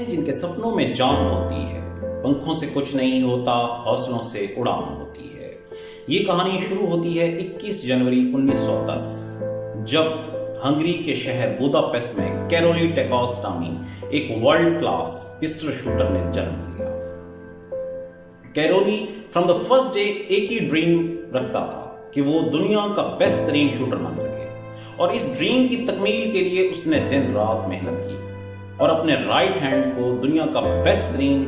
जिनके सपनों में जान होती है। पंखों से कुछ नहीं होता, हौसलों से उड़ान होती है। ये कहानी शुरू होती है 21 जनवरी 1910 जब हंगरी के शहर बुदापेस्ट में कैरोली टेकॉस नामी एक वर्ल्ड क्लास पिस्टल शूटर ने जन्म लिया। Caroli from the first day एक ही ड्रीम रखता था कि वो दुनिया का बेस्ट तरीन शूटर बन सके, और इस ड्रीम की तकमील के लिए उसने दिन रात मेहनत की और अपने राइट हैंड को दुनिया का बेस्ट तरीन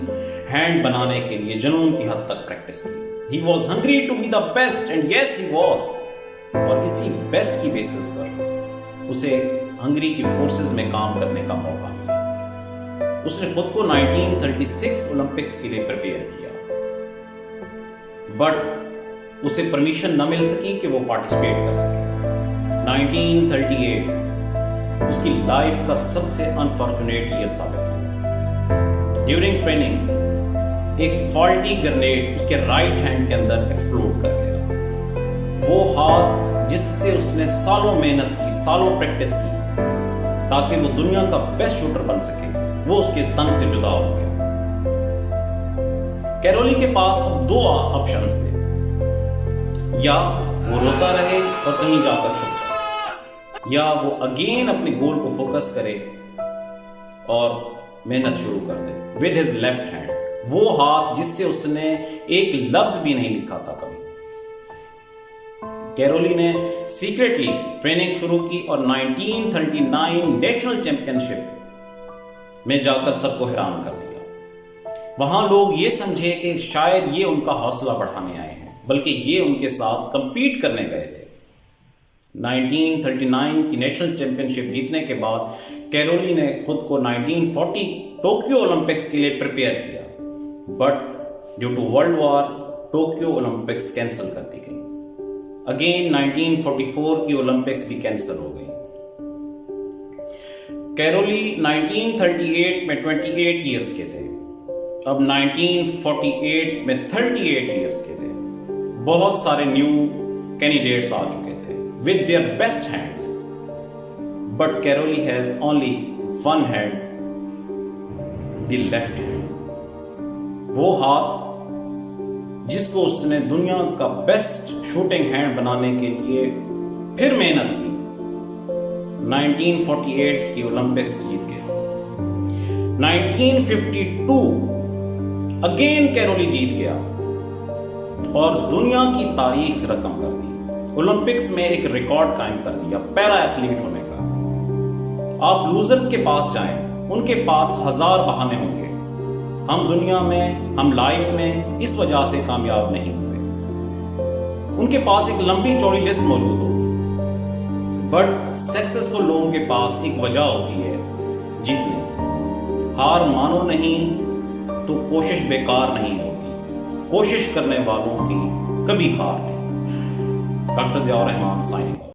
हैंड बनाने के लिए जुनून की हद तक प्रैक्टिस की। He was hungry to be the best and yes he was। और इसी बेस्ट की बेसिस पर उसे हंगरी की फोर्सेस में काम करने का मौका मिला। उसने खुद को 1936 ओलंपिक्स के लिए प्रिपेयर किया, बट उसे परमिशन न मिल सकी कि वो पार्टिसिपेट कर सके। 1938 उसकी लाइफ का सबसे अनफॉर्चुनेट ईयर साबित हुआ। ड्यूरिंग ट्रेनिंग एक फॉल्टी ग्रेनेड उसके राइट हैंड के अंदर एक्सप्लोड कर गया। वो हाथ जिससे उसने सालों मेहनत की, सालों प्रैक्टिस की ताकि वो दुनिया का बेस्ट शूटर बन सके, वो उसके तन से जुदा हो गया। कैरोली के पास अब दो ऑप्शंस थे, या वो रोता रहे और कहीं जाकर छुप जाए, या वो अगेन अपने गोल को फोकस करे और मेहनत शुरू कर दे विद हिज लेफ्ट हैंड, वो हाथ जिससे उसने एक लफ्ज भी नहीं लिखा था कभी। कैरोली ने सीक्रेटली ट्रेनिंग शुरू की और 1939 नेशनल चैंपियनशिप में जाकर सबको हैरान कर दिया। वहां लोग ये समझे कि शायद ये उनका हौसला बढ़ाने आए हैं, बल्कि ये उनके साथ कंपीट करने गए थे। 1939 की नेशनल चैंपियनशिप जीतने के बाद कैरोली ने खुद को 1940 टोक्यो ओलंपिक्स के लिए प्रिपेयर किया, but due to world war Tokyo Olympics cancel कर दी गई। अगेन 1944 की ओलंपिक्स भी कैंसिल हो गई। कैरोली 1938 में 28 इयर्स के थे, अब 1948 में 38 इयर्स के थे। बहुत सारे न्यू कैंडिडेट्स आ चुके थे with their best hands, but Caroli has only one hand, the left hand. वो हाथ जिसको उसने दुनिया का बेस्ट शूटिंग हैंड बनाने के लिए फिर मेहनत की, 1948 की ओलंपिक्स जीत गया। 1952 अगेन कैरोली जीत गया और दुनिया की तारीख रकम कर दी। ओलंपिक्स में एक रिकॉर्ड कायम कर दिया पैरा एथलीट होने का। आप लूजर्स के पास जाएं, उनके पास हजार बहाने होंगे। हम दुनिया में, हम लाइफ में इस वजह से कामयाब नहीं हुए। उनके पास एक लंबी चौड़ी लिस्ट मौजूद होगी, बट सक्सेसफुल लोगों के पास एक वजह होती है जीतने की। हार मानो नहीं तो कोशिश बेकार नहीं होती, कोशिश करने वालों की कभी हार नहीं। Doctor Ziaur Rahman signing off.